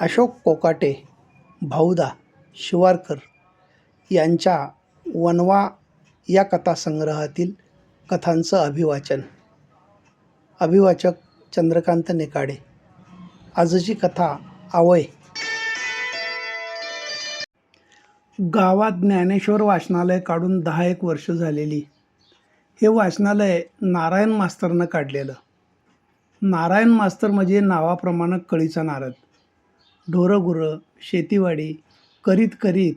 अशोक कोकाटे, भाऊदा शिवारकर यांच्या वनवा या कथासंग्रहातील कथांचं अभिवाचन. अभिवाचक चंद्रकांत नेकाडे. आजची कथा आवय. गावात ज्ञानेश्वर वाचनालय काढून 10-1 वर्ष झालेली. हे वाचनालय नारायण मास्तरनं काढलेलं. नारायण मास्तर म्हणजे नावाप्रमाणे कळीचा नारद. ढोरंगुरं शेतीवाडी करीत करीत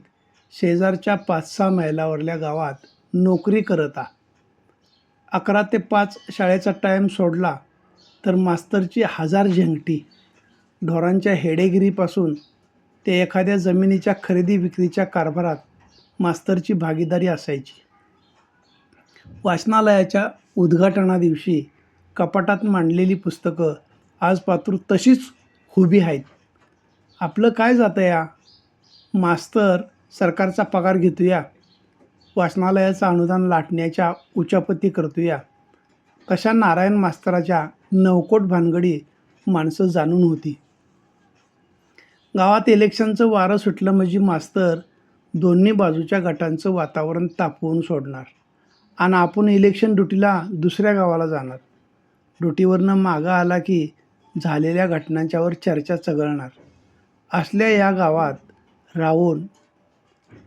शेजारच्या 5-6 मैलावरल्या गावात नोकरी करता. 11 ते 5 शाळेचा टाईम सोडला तर मास्तरची 1000 झेंगटी. ढोरांच्या हेडेगिरीपासून ते एखाद्या जमिनीच्या खरेदी विक्रीच्या कारभारात मास्तरची भागीदारी असायची. वाचनालयाच्या उद्घाटनादिवशी कपाटात मांडलेली पुस्तकं आज पातूर तशीच उभी आहेत. आपलं काय जातं या? मास्तर सरकारचा पगार घेतोया, वाचनालयाचं अनुदान लाटण्याच्या उचापती करतोया. तशा नारायण मास्तराच्या नवकोट भानगडी माणसं जाणून होती. गावात इलेक्शनचं वारं सुटलं म्हणजे मास्तर दोन्ही बाजूच्या गटांचं वातावरण तापवून सोडणार आणि आपण इलेक्शन ड्युटीला दुसऱ्या गावाला जाणार. ड्युटीवरनं मागं आला की झालेल्या घटनांच्यावर चर्चा चघळणार. असल्या या गावात राहून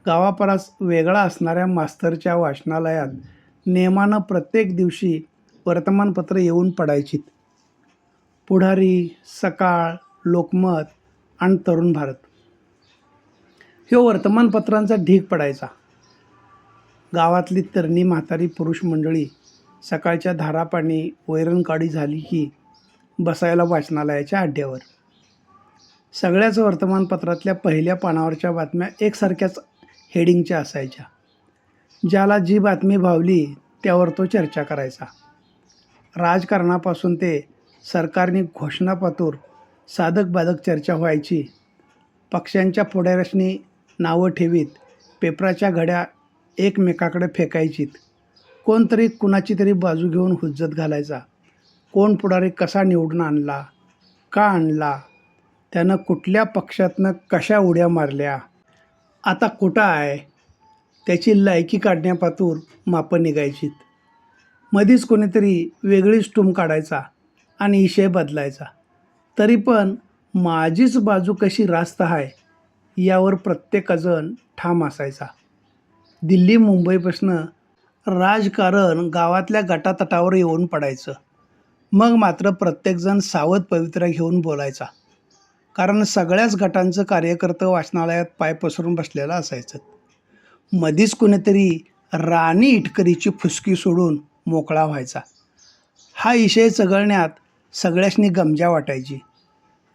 गावापरास वेगळा असणाऱ्या मास्तरच्या वाचनालयात नेमानं प्रत्येक दिवशी वर्तमानपत्र येऊन पडायचीत. पुढारी, सकाळ, लोकमत आणि तरुण भारत ह्यो वर्तमानपत्रांचा ढीग पडायचा. गावातली तरणी म्हातारी पुरुष मंडळी सकाळच्या धारापाणी वैरणकाढी झाली की बसायला वाचनालयाच्या अड्ड्यावर. सगळ्याच वर्तमानपत्रातल्या पहिल्या पानावरच्या बातम्या एकसारख्याच हेडिंगच्या असायच्या. ज्याला जी बातमी भावली त्यावर तो चर्चा करायचा. राजकारणापासून ते सरकारने घोषणापातूर साधक बाधक चर्चा व्हायची. पक्षांच्या पुढाऱ्यांनी नावं ठेवीत पेपराच्या घड्या एकमेकाकडे फेकायचीत. कोणतरी कुणाची तरी बाजू घेऊन हुज्जत घालायचा. कोण पुढारी कसा निवडून आणला, का आणला, त्यानं कुठल्या पक्षातनं कशा उड्या मारल्या, आता कुठं आहे, त्याची लायकी काढण्यापातूर मापं निघायचीत. मधीच कोणीतरी वेगळीच टूम काढायचा आणि विषय बदलायचा. तरी पण माझीच बाजू कशी रास्त आहे यावर प्रत्येकजण ठाम असायचा. दिल्ली मुंबईपासनं राजकारण गावातल्या गटातटावर येऊन पडायचं. मग मात्र प्रत्येकजण सावध पवित्रा घेऊन बोलायचा. कारण सगळ्याच गटांचं कार्यकर्तं वाचनालयात पाय पसरून बसलेलं असायचं. मधीच कुणीतरी राणी इटकरीची फुसकी सोडून मोकळा व्हायचा. हा विषय चघळण्यात सगळ्यांनी गमजा वाटायची.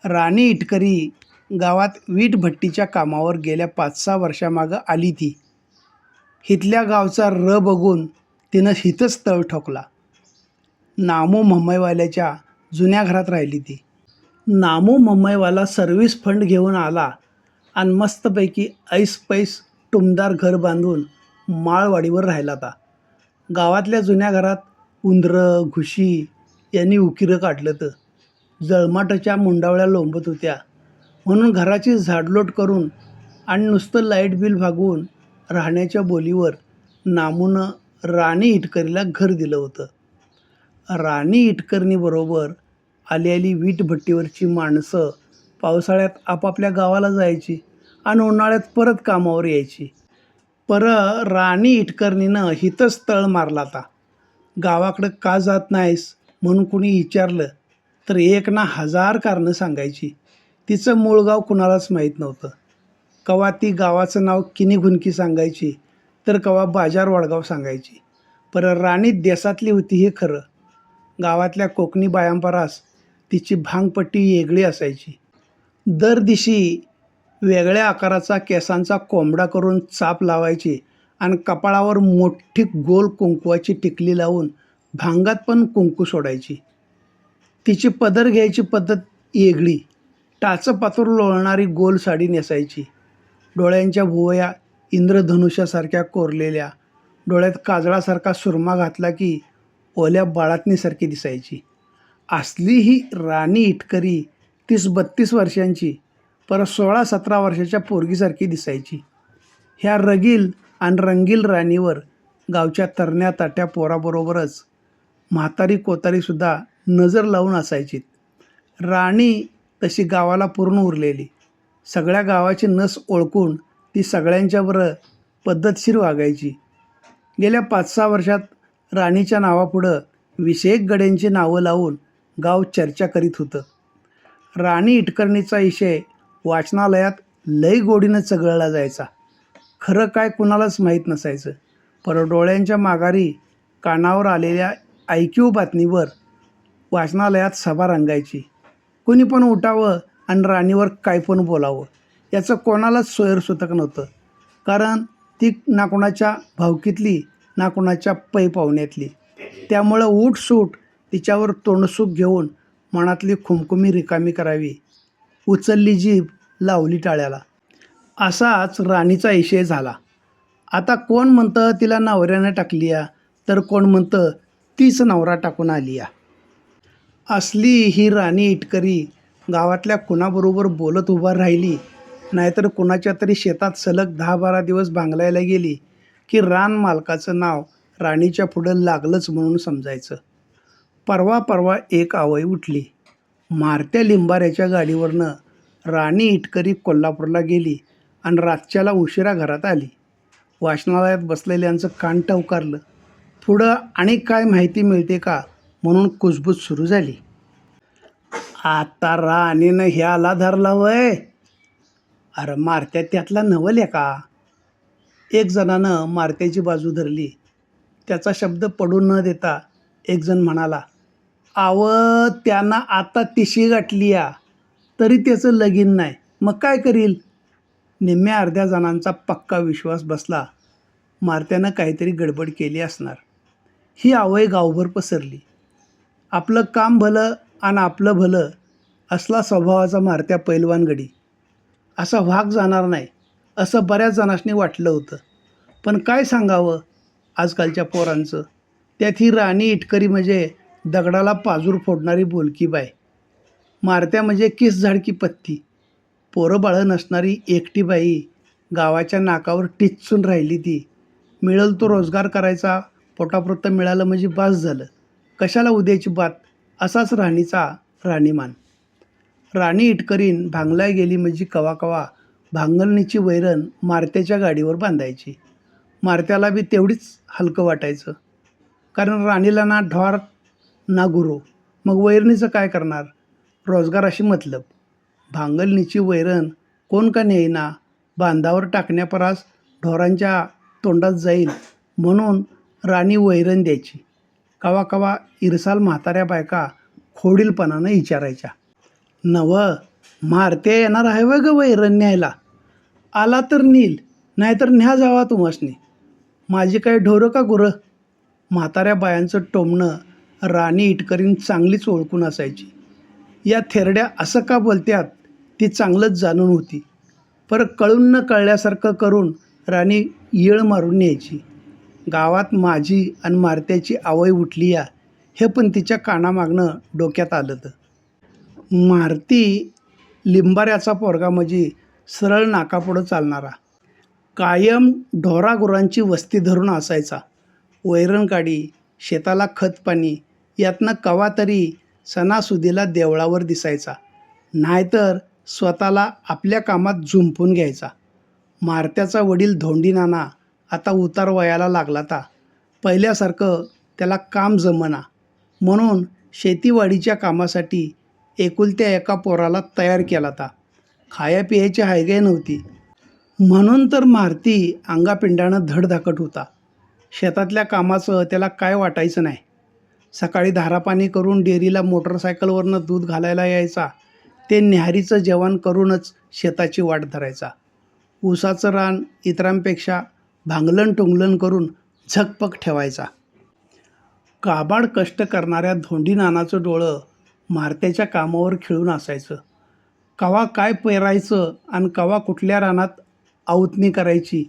राणी इटकरी गावात वीटभट्टीच्या कामावर गेल्या 5-6 वर्षामागं आली ती. हिथल्या गावचा बघून तिनं हिथंच तळ ठोकला. नामू मम्मईवाल्याच्या जुन्या घरात राहिली ती. नामू मम्मईवाला सर्व्हिस फंड घेऊन आला आणि मस्तपैकी ऐसपैस टुमदार घर बांधून माळवाडीवर राहिला होता. गावातल्या जुन्या घरात उंदरं घुशी यांनी उकिरं काढलं तर जळमाटाच्या मुंडावळ्या लोंबत होत्या. म्हणून घराची झाडलोट करून आणि नुसतं लाईट बिल भागवून राहण्याच्या बोलीवर नामूनं राणी इटकरीला घर दिलं होतं. राणी इटकरणीबरोबर आली वीटभट्टीवरची माणसं पावसाळ्यात आपापल्या गावाला जायची आणि उन्हाळ्यात परत कामावर यायची. राणी इटकरणीनं हिथंच तळ मारला होता. गावाकडं का जात नाहीस म्हणून कुणी विचारलं तर 1 ना 1000 कारणं सांगायची. तिचं मूळ गाव कुणालाच माहीत नव्हतं. कवा ती गावाचं नाव किनीघुनकी सांगायची तर कवा बाजार वडगाव सांगायची. राणी देसातली होती हे खरं. गावातल्या कोकणी बायांपरास तिची भांगपट्टी वेगळी असायची. दर दिवशी वेगळ्या आकाराचा केसांचा कोंबडा करून चाप लावायची आणि कपाळावर मोठी गोल कुंकवाची टिकली लावून भांगात पण कुंकू सोडायची. तिची पदर घ्यायची पद्धत वेगळी. टाचं पातूर लोळणारी गोल साडी नेसायची. डोळ्यांच्या भुवया इंद्रधनुष्यासारख्या कोरलेल्या, डोळ्यात काजळासारखा सुरमा घातला की ओल्या बाळातनीसारखी दिसायची. असली ही राणी इटकरी 30-32 वर्षांची परत 16-17 वर्षाच्या पोरगीसारखी दिसायची. ह्या रगील आणि रंगील राणीवर गावच्या तरण्या ताट्या पोराबरोबरच म्हातारी कोतारीसुद्धा नजर लावून असायची. राणी तशी गावाला पूर्ण उरलेली. सगळ्या गावाची नस ओळखून ती सगळ्यांच्याबरोबर पद्धतशीर वागायची. गेल्या 5-6 वर्षात राणीच्या नावापुढं 20 गड्यांची नावं लावून गाव चर्चा करीत होतं. राणी इटकरणीचा विषय वाचनालयात लई गोडीनं चघळला जायचा. खरं काय कुणालाच माहीत नसायचं. पर डोळ्यांच्या माघारी कानावर आलेल्या ऐकीव बातमीवर वाचनालयात सभा रंगायची. कुणी पण उठावं आणि राणीवर काय पण बोलावं याचं कोणालाच सोयरसुतक नव्हतं. कारण ती ना कोणाच्या भावकीतली ना कोणाच्या पै पाहुण्यातली. त्यामुळं उठसूट तिच्यावर तोंडसूक घेऊन मनातली खुमखुमी रिकामी करावी. उचलली जीभ लावली टाळ्याला. असाच राणीचा विषय झाला. आता कोण म्हणतं तिला नवऱ्यानं टाकली या, तर कोण म्हणतं तीच नवरा टाकून आली या. असली ही राणी इटकरी गावातल्या कुणाबरोबर बोलत उभा राहिली, नाहीतर कुणाच्या तरी शेतात सलग 10-12 दिवस भांगलायला गेली की रान मालकाचं नाव राणीच्या पुढं लागलंच म्हणून समजायचं. परवा एक आवई उठली. मारत्या लिंबाऱ्याच्या गाडीवरनं राणी इटकरी कोल्हापूरला गेली आणि रातच्याला उशिरा घरात आली. वाचनालयात बसलेल्यांचं कान टवकारलं. पुढं आणि काय माहिती मिळते का म्हणून कुजबूज सुरू झाली. आता राणीनं ह्याला धरला वय. अरे मारत्या त्यातला नवल आहे का. एक जणानं मारत्याची बाजू धरली. त्याचा शब्द पडू न देता एक जण म्हणाला, आव त्यांना आता तिशी गाठली या, तरी त्याचं लगीन नाही, मग काय करील. निम्म्या अर्ध्या जणांचा पक्का विश्वास बसला. मारत्यानं काहीतरी गडबड केली असणार. ही आवय गावभर पसरली. आपलं काम भलं आणि आपलं भलं असला स्वभावाचा मारत्या पैलवानगडी. असा वाघ जाणार नाही असं बऱ्याच जणांनी वाटलं होतं. पण काय सांगावं आजकालच्या पोरांचं. त्यात ही राणी इटकरी म्हणजे दगडाला पाजूर फोडणारी बोलकी बाय. मारत्या म्हणजे किस झाडकी पत्ती. पोरं बाळं नसणारी एकटी बाई गावाच्या नाकावर टिचून राहिली. ती मिळेल तो रोजगार करायचा, पोटापुरतं मिळालं म्हणजे बास झालं, कशाला उद्याची बात, असाच राणीचा राणीमान. राणी इटकरीन भांगलाय गेली म्हणजे कवा कवा भांगलणीची वैरण मारत्याच्या गाडीवर बांधायची. मारत्याला बी तेवढीच हलकं वाटायचं. कारण राणीला ना ढोर ना गुरु, मग वैरणीचं काय करणार. रोजगाराशी मतलब. भांगलणीची वैरण कोण का नेईना, बांधावर टाकण्यापरास ढोरांच्या तोंडात जाईल म्हणून राणी वैरण द्यायची. कवा कवा इरसाल म्हाताऱ्या बायका खोडीलपणानं विचारायच्या, नव मारत्या येणार आहे व ग वैरण न्यायला. आला तर नील, नाहीतर न्या जावा तुम्हासनी. माझी काय ढोरं का गुरं. म्हाताऱ्या बायांचं टोमणं राणी इटकरीन चांगलीच ओळखून असायची. या थेरड्या असं का बोलत्यात ती चांगलंच जाणून होती. पर कळून न कळल्यासारखं करून राणी येळ मारून न्यायची. गावात माझी आणि मारत्याची आवय उठली या, हे पण तिच्या कानामागनं डोक्यात आलं. तर मारती लिंबाऱ्याचा पोरगा म्हणजे सरळ नाकापुढं चालणारा. कायम ढोरागुरांची वस्ती धरून असायचा. वैरणकाडी, शेताला खतपाणी यातनं कवा तरी सणासुदीला देवळावर दिसायचा, नाहीतर स्वतःला आपल्या कामात झुंपून घ्यायचा. मारत्याचा वडील धोंडी नाना आता उतार वयाला लागला. पहिल्यासारखं त्याला काम जमना म्हणून शेतीवाडीच्या कामासाठी एकुलत्या एका पोराला तयार केला. खाया पियाची हायगाय नव्हती म्हणून तर मारती अंगापिंडानं धडधाकट होता. शेतातल्या कामाचं त्याला काय वाटायचं नाही. सकाळी धारापाणी करून डेअरीला मोटरसायकलवरनं दूध घालायला यायचा. ते न्याहारीचं जेवण करूनच शेताची वाट धरायचा. ऊसाचं रान इतरांपेक्षा भांगलन टुंगलन करून झकपक ठेवायचा. काबाड कष्ट करणाऱ्या धोंडी नानाचं डोळं मारत्याच्या कामावर खिळून असायचं. कवा काय पेरायचं आणि कवा कुठल्या रानात आवतणी करायची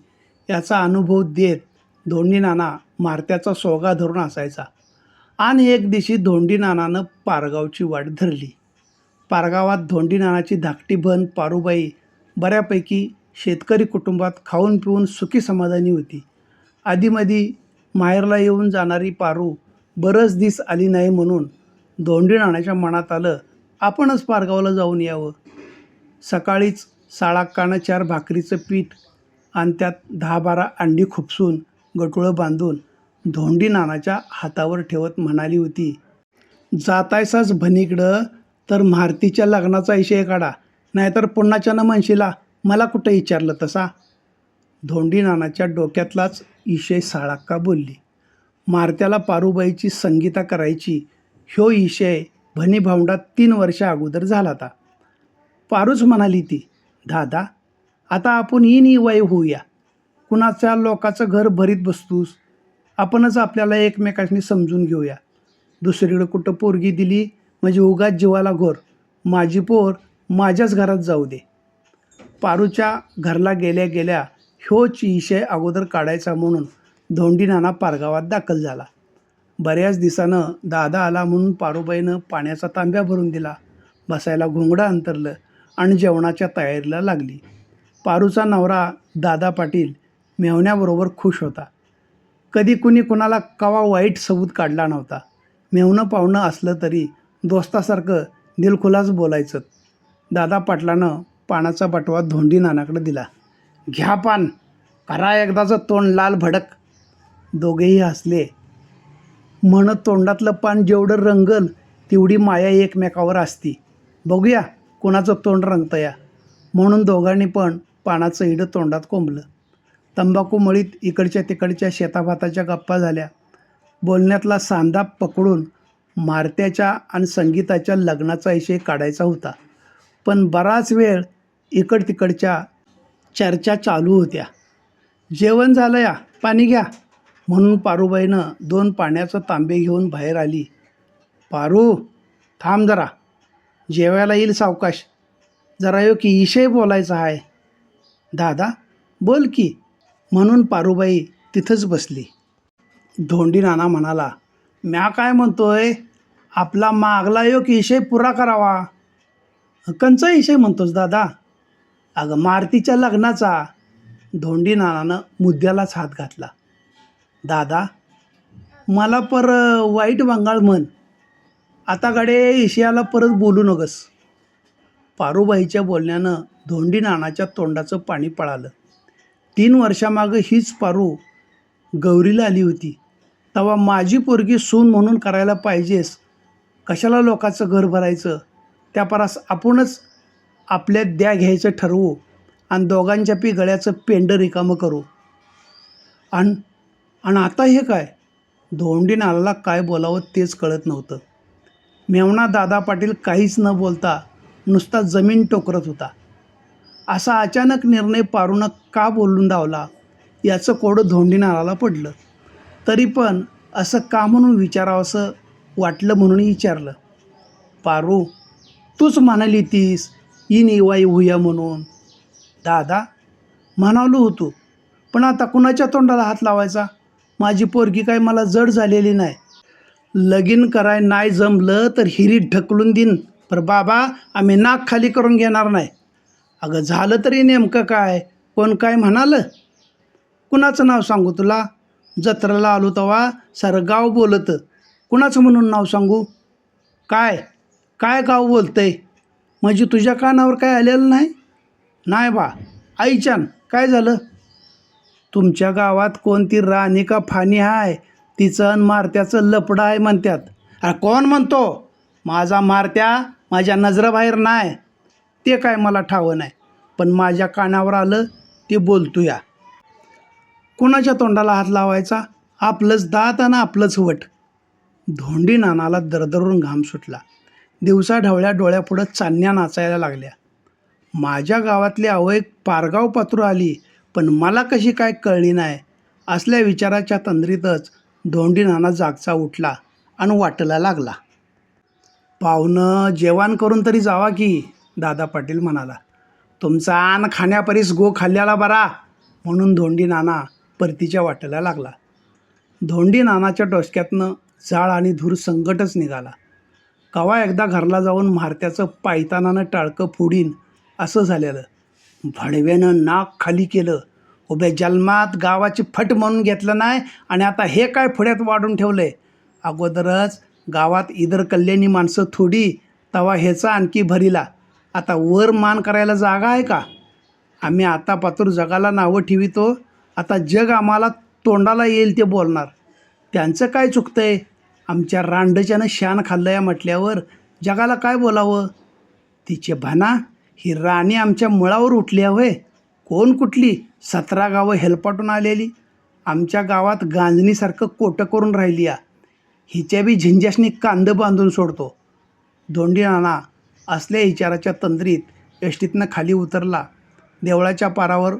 याचा अनुभव देत धोंडी नाना मारत्याचा सोगा धरून असायचा. आणि एक दिवशी धोंडी नानानं पारगावची वाट धरली. पारगावात धोंडी नानाची धाकटी बहीण पारूबाई बऱ्यापैकी शेतकरी कुटुंबात खाऊन पिऊन सुखी समाधानी होती. आधीमधी माहेरला येऊन जाणारी पारू बरंच दिस आली नाही म्हणून धोंडी नानाच्या मनात आलं आपणच पारगावला जाऊन यावं. सकाळीच साळाक्कानं 4 भाकरीचं पीठ आणि त्यात 10-12 अंडी खुपसून गटुळं बांधून धोंडी नानाच्या हातावर ठेवत म्हणाली होती, जातायसाच भनीकडं तर म्हारतीच्या लग्नाचा विषय काढा, नाहीतर पुन्हाच्यानं म्हणशीला मला कुठं विचारलं तसा. धोंडी नानाच्या डोक्यातलाच विषय साळाक्का बोलली. मारत्याला पारूबाईची संगीता करायची ह्यो विषय भनीभावंडात 3 वर्षा अगोदर झाला होता. पारूच म्हणाली ती, दादा आता आपण वाई होऊया, कुणाच्या लोकाचं घर भरीत बसतूस, आपणच आपल्याला एकमेकांनी समजून घेऊया. दुसरीकडे कुठं पोरगी दिली म्हणजे उगाच जीवाला घोर, माझी पोर माझ्याच घरात जाऊ दे. पारूच्या घरला गेल्या गेल्या ह्योच विषय अगोदर काढायचा म्हणून धोंडी नाना पारगावात दाखल झाला. बऱ्याच दिवसानं दादा आला म्हणून पारूबाईनं पाण्याचा तांब्या भरून दिला, बसायला घोंगडं अंतरलं आणि जेवणाच्या तयारीला लागली. पारूचा नवरा दादा पाटील मेव्हण्याबरोबर खुश होता. कधी कुणी कुणाला कवा वाईट सबूत काढला नव्हता. मेव्हणं पाहुणं असलं तरी दोस्तासारखं दिलखुलास बोलायचं. दादा पाटलानं पानाचा बटवा धोंडी नानाकडे दिला. घ्या पान, करा एकदाचं तोंड लाल भडक. दोघेही हसले. म्हणत तोंडातलं पान जेवढं रंगल तेवढी माया एकमेकावर असती. बघूया कोणाचं तोंड रंगतं या. म्हणून दोघांनी पण पानाचं इडं तोंडात कोंबलं. तंबाखू मळीत इकडच्या तिकडच्या शेताभाताच्या गप्पा झाल्या. बोलण्यातला सांधा पकडून मारत्याच्या आणि संगीताच्या लग्नाचा विषय काढायचा होता, पण बराच वेळ इकड तिकडच्या चर्चा चालू होत्या. जेवण झालं या, पाणी घ्या म्हणून पारूबाईनं 2 पाण्याचं तांबे घेऊन बाहेर आली. पारू थांब जरा, जेवायला येईल सावकाश, जरा यो की विषय बोलायचा आहे. दादा बोल की म्हणून पारूबाई तिथंच बसली. धोंडी नाना म्हणाला, म्या काय म्हणतोय, आपला मागला यो की विषय पुरा करावा. कंचा विषय म्हणतोस दादा? अगं मारतीच्या लग्नाचा. धोंडी नानानं मुद्द्यालाच हात घातला. दादा मला वाईट बंगाळ म्हण, आता गाडे इशियाला परत बोलू नगस. पारूबाईच्या बोलण्यानं धोंडी नानाच्या तोंडाचं पाणी पळालं. 3 वर्षामागं हीच पारू गौरीला आली होती. तेव्हा माझी पोरगी सून म्हणून करायला पाहिजेस, कशाला लोकांचं घर भरायचं, त्या परास आपणच आपल्यात द्या घ्यायचं ठरवू आणि दोघांच्या गळ्याचं पेंडं रिकामं करू. आणि आता हे काय? धोंडी नानाला काय बोलावं तेच कळत नव्हतं. मेव्हणा दादा पाटील काहीच न बोलता नुसता जमीन टोकरत होता. असा अचानक निर्णय पारूनं का बोलून धावला याचं कोडं धोंडी नानाला पडलं. तरी पण असं का म्हणून विचारावंसं वाटलं म्हणून विचारलं. पारू तूच म्हणाली तीस वाई होऊया म्हणून. दादा म्हणालो होतो, पण आता कुणाच्या तोंडाला हात लावायचा? माझी पोरगी काय मला जड झालेली नाही. लगीन कराय नाही जमलं तर हिरीत ढकलून देईन, पर बाबा आम्ही नाक खाली करून घेणार नाही. अगं झालं तरी नेमकं काय? कोण काय म्हणालं? कुणाचं नाव सांगू तुला? जत्रेला आलो तेव्हा सारं गाव बोलतं, कुणाचं म्हणून नाव सांगू? काय काय गाव बोलतंय म्हणजे तुझ्या कानावर काय आलेलं नाही? नाही बा. आईच्यान काय झालं? तुमच्या गावात कोणती राणी का फानी आहे, तिचं आणि मारत्याचं लपडं आहे म्हणतात. अरे कोण म्हणतो? माझा मारत्या माझ्या नजरेबाहेर नाही, ते काय मला ठावं नाही, पण माझ्या कानावर आलं ते बोलतो या. कुणाच्या तोंडाला हात लावायचा? आपलंच दात आणि आपलंच वट. धोंडी नानाला दरदरून घाम सुटला. दिवसा ढवळ्या डोळ्यापुढं चांदण्या नाचायला लागल्या. माझ्या गावातली अवय पारगाव पात्रू आली, पण मला कशी काय कळली नाही, असल्या विचाराच्या तंद्रीतच धोंडी नाना जागचा उठला आणि वाटला लागला. पाहुणं जेवण करून तरी जावा की, दादा पाटील म्हणाला. तुमचा आन खाण्यापरीस गो खाल्ल्याला बरा, म्हणून धोंडी नाना परतीच्या वाटेला लागला. धोंडी नानाच्या डोसक्यातनं जाळ आणि धूर संकटच निघाला. कवा एकदा घरला जाऊन म्हारत्याचं पायतानानं टाळकं फोडीन असं झालेलं. भडव्यानं नाक खाली केलं. उभ्या जन्मात गावाची फट म्हणून घेतलं नाही आणि आता हे काय पुढ्यात वाढून ठेवलंय. अगोदरच गावात इतर कल्याणी माणसं थोडी, तवा ह्याचा आणखी भरीला. आता वर मान करायला जागा आहे का? आम्ही आता पातूर जगाला नावं ठेवितो. आता जग आम्हाला तोंडाला येईल ते बोलणार. त्यांचं काय चुकतंय? आमच्या रांडच्यानं शान खाल्लंय म्हटल्यावर जगाला काय बोलावं? तिचे भाना, ही राणी आमच्या मुळावर उठली आहे. कोण कुठली 17 गावं हेलपाटून आलेली आमच्या गावात गांजणीसारखं कोटं करून राहिली या. हिच्या बी झिंजासनी कांदं बांधून सोडतो. धोंडी नाना असल्या विचाराच्या तंद्रीत एसटीतनं खाली उतरला. देवळाच्या पारावर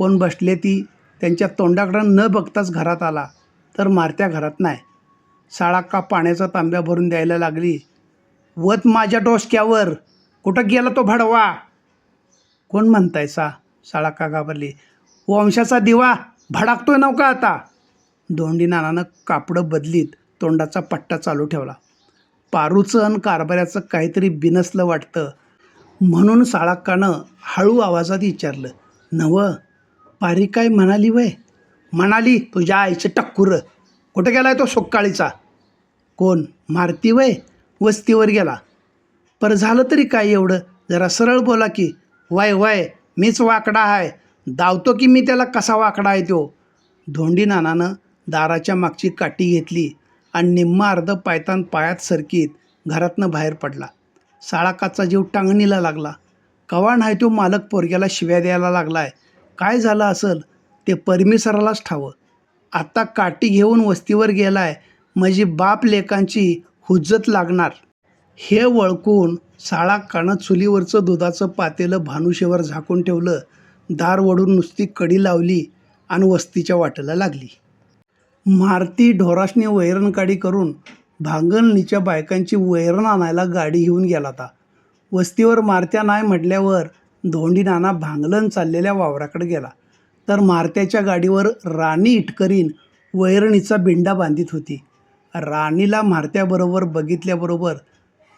कोण बसले ती त्यांच्या तोंडाकडं न बघताच घरात आला, तर मारत्या घरात नाही. साळाक्का पाण्याचा तांब्या भरून द्यायला लागली. वत माझ्या डोसक्यावर, कुठं गेला तो भडवा? कोण म्हणतायसा? साळाक्का घाबरली. वंशाचा दिवा भडाकतोय नव्हता आता. धोंडी नानानं कापडं बदलीत तोंडाचा पट्टा चालू ठेवला. पारूचं अन कारभाऱ्याचं काहीतरी बिनसलं वाटतं, म्हणून साळाक्कानं हळू आवाजात विचारलं, नवं पारी काय म्हणाली वय? म्हणाली तुझ्या आईचं टक्कुर. कुठं गेलाय तो सोक्काळीचा? कोण? मारती वय? वस्तीवर गेला. पर झालं तरी काय एवढं? जरा सरळ बोला की. वय वय मीच वाकडा आहे, दावतो की मी त्याला कसा वाकडा आहे तो. धोंडी नानानं दाराच्या मागची काठी घेतली आणि निम्मा अर्ध पायतान पायात सरकीत घरातनं बाहेर पडला. साळाक्काचा जीव टांगणीला लागला. कवा नाही तो मालक पोरग्याला शिव्या द्यायला लागलाय. काय झालं असेल ते परमेश्वरालाच ठावं. आता काठी घेऊन वस्तीवर गेलाय म्हणजे बाप लेकांची हुज्जत लागणार. हे वळकून साळाक्कानं चुलीवरचं दुधाचं पातेलं भानुशेवर झाकून ठेवलं. दार वडून नुसती कडी लावली आणि वस्तीच्या वाटेला लागली. मारती ढोराशनी वैरणकाडी करून भांगणीच्या बायकांची वैरण आणायला गाडी घेऊन गेला होता. वस्तीवर मारत्या नाही म्हटल्यावर धोंडी नाना भांगलन चाललेल्या वावराकडे गेला, तर मारत्याच्या गाडीवर राणी इटकरीन वैरणीचा बिंडा बांधित होती. राणीला मारत्याबरोबर बघितल्याबरोबर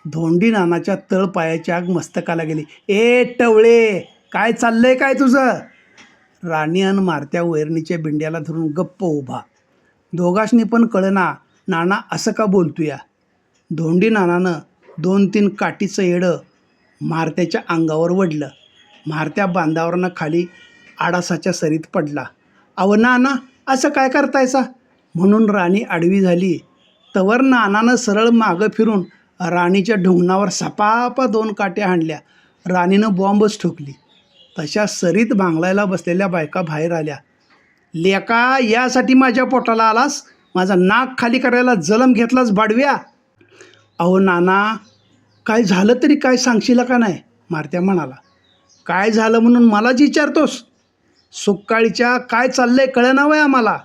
धोंडी नानाच्या तळपायाची आग मस्तकाला गेली. ए टवळे, काय चाललंय काय तुझं? राणी अन मारत्या वैरणीच्या बिंड्याला धरून गप्प उभा. दोघांनी पण कळना नाना असं का बोलतोया. धोंडी नानानं 2-3 काठीचं येडं मारत्याच्या अंगावर वडलं. मारत्या बांधावरनं खाली आडासाच्या सरीत पडला. अव नाना असं काय करतायसा? म्हणून राणी आडवी झाली. तवर नानानं सरळ मागं फिरून राणीच्या ढुंगणावर सपापा 2 काट्या हाणल्या. राणीनं बॉम्बच ठोकली. तशा सरीत भांगलायला बसलेल्या बायका बाहेर आल्या. लेका, यासाठी माझ्या पोटाला आलास? माझा नाक खाली करायला जलम घेतलास भाडव्या? अहो नाना, काय झालं तरी काय सांगशील का नाही? मारत्या म्हणाला. काय झालं म्हणून मलाच विचारतोस? सुक्काळीच्या काय चाललंय कळना वय आम्हाला.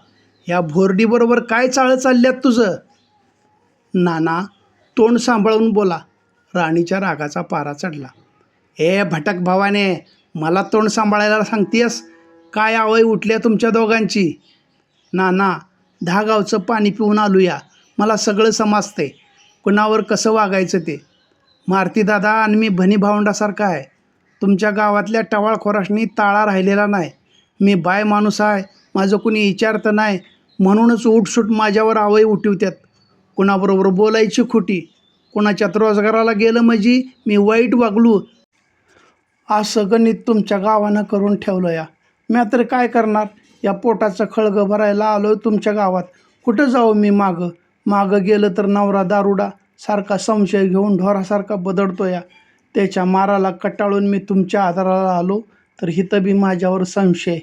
ह्या भोरडीबरोबर काय चाळं चालल्यात तुझं? नाना तोंड सांभाळून बोला. राणीच्या रागाचा पारा चढला. ए भटक भावाने, मला तोंड सांभाळायला सांगतेस? काय आवय उठल्या तुमच्या दोघांची? नाना 10 गावचं पाणी पिऊन आलूया, मला सगळं समजते कुणावर कसं वागायचं ते. मारती दादा आणि मी भनी भावंडासारखा आहे. तुमच्या गावातल्या टवाळखोराशनी ताळा राहिलेला नाही. मी बाय माणूस आहे, माझं कुणी विचारतं नाही, म्हणूनच उठसूट माझ्यावर आवय उठवत्यात. कुणाबरोबर बोलायची खोटी, कुणाच्यात रोजगाराला गेलं म्हणजे मी वाईट वागलो, असं गणित तुमच्या गावानं करून ठेवलं या. मी तर काय करणार? या पोटाचं खळगं भरायला आलो तुमच्या गावात. कुठं जाऊ मी? मागं गेलं तर नवरा दारुडा सारखा संशय घेऊन ढोरासारखा बदडतो या. त्याच्या माराला कटाळून मी तुमच्या आधाराला आलो, तर हिथं बी माझ्यावर संशय.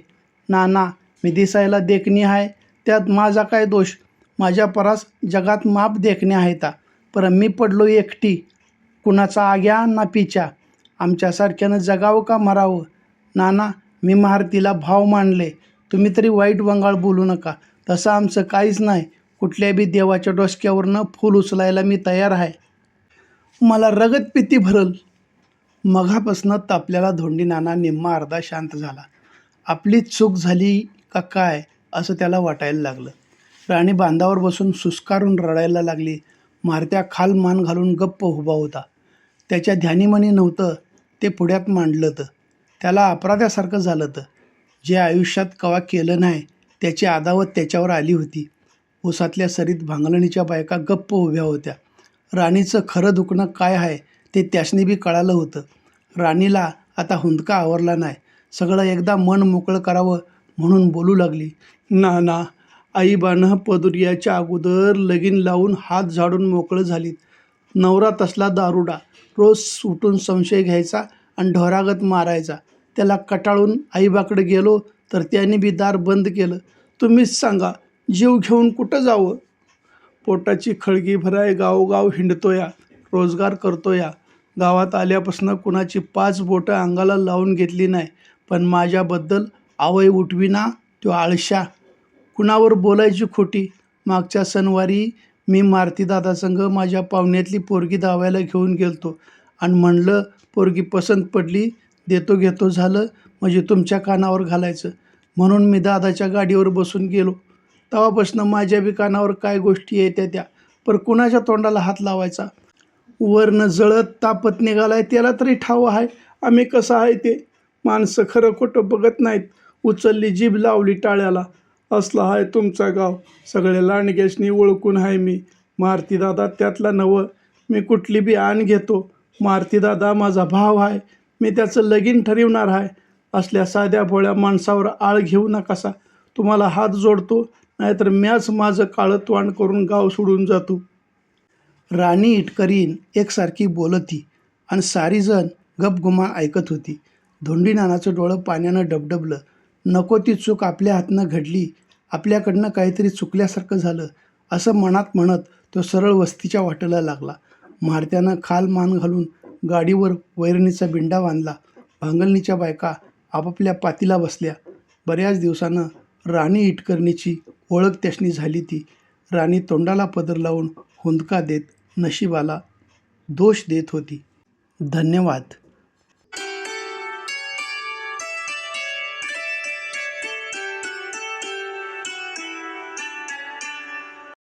नाना मी दिसायला देखणी आहे, त्यात माझा काय दोष? माझ्या परास जगात माप देखणे आहेत, पर मी पडलो एकटी. कुणाचा आग्या ना पिच्या. आमच्यासारख्यानं जगावं का मरावं? नाना मी मारतीला भाव मानले, तुम्ही तरी वाईट वंगाळ बोलू नका. तसं आमचं काहीच नाही. कुठल्या बी देवाच्या डोसक्यावरनं फूल उचलायला मी तयार आहे. मला रगत पिती भरल. मघापासनं तापल्याला धोंडी नाना निम्मा अर्धा शांत झाला. आपली चूक झाली का काय असं त्याला वाटायला लागलं. राणी बांधावर बसून सुस्कारून रडायला लागली. मारत्या खाल मान घालून गप्प उभा होता. त्याच्या ध्यानीमनी नव्हतं ते पुढ्यात मांडलं तर त्याला अपराध्यासारखं झालं तर जे आयुष्यात कवा केलं नाही त्याची अदावत त्याच्यावर आली होती. उसातल्या सरीत भांगलणीच्या बायका गप्प उभ्या होत्या. राणीचं खरं दुखणं काय आहे ते त्यासनी बी कळालं होतं. राणीला आता हुंदका आवरला नाही. सगळं एकदा मन मोकळं करावं म्हणून बोलू लागली. ना आईबानं पदुर्याच्या अगोदर लगीन लावून हात झाडून मोकळं झालीत. नवरा तसला दारुडा, रोज उठून संशय घ्यायचा आणि ढोरागत मारायचा. त्याला कटाळून आईबाकडे गेलो तर त्याने बी दार बंद केलं. तुम्हीच सांगा, जीव घेऊन कुठं जावं? पोटाची खळगी भराय गावोगाव हिंडतोया, रोजगार करतोया. गावात आल्यापासून कुणाची 5 बोटं अंगाला लावून घेतली नाही. पण माझ्याबद्दल आवय उठविना तो आळशा. कुणावर बोलायची खोटी. मागच्या सणवारी मी मारुतीदादासंग माझ्या पाहुण्यातली पोरगी दावायला घेऊन गेलतो आणि म्हणलं पोरगी पसंत पडली, देतो घेतो झालं म्हणजे तुमच्या कानावर घालायचं म्हणून मी दादाच्या गाडीवर बसून गेलो. तेव्हापासून माझ्या बी कानावर काय गोष्टी येत्या त्या, पण कुणाच्या तोंडाला हात लावायचा? वरनं जळत तापत निघालाय त्याला तरी ठाव आहे आम्ही कसं आहे ते. माणसं खरं खोटं बघत नाहीत. उचलली जीभ लावली टाळ्याला. असला आहे तुमचा गाव. सगळे लांडग्यासनी ओळखून आहे मी. मारुतीदादा त्यातला नवं. मी कुठली बी आण घेतो. मारुतीदादा माझा भाव आहे. मी त्याचं लगीन ठरवणार आहे. असल्या साध्या भोळ्या माणसावर आळ घेऊ नकासा. तुम्हाला हात जोडतो, नाहीतर म्याच माझं काळं तोंड करून गाव सोडून जातो. राणी इटकरीन एकसारखी बोलती आणि सारीजण गपगुमान ऐकत होती. धोंडी नानाचं डोळं पाण्यानं डबडबलं. नको ती चूक आपल्या हातनं घडली, आपल्याकडनं काहीतरी चुकल्यासारखं झालं असं मनात म्हणत तो सरळ वस्तीच्या वाटेला लागला. म्हारत्यानं खाल मान घालून गाडीवर वैरणीचा बिंडा बांधला. भांगलणीच्या बायका आपापल्या पातीला बसल्या. बऱ्याच दिवसानं राणी इटकरणीची ओळख त्यासनी झाली. ती राणी तोंडाला पदर लावून हुंदका देत नशिबाला दोष देत होती. धन्यवाद.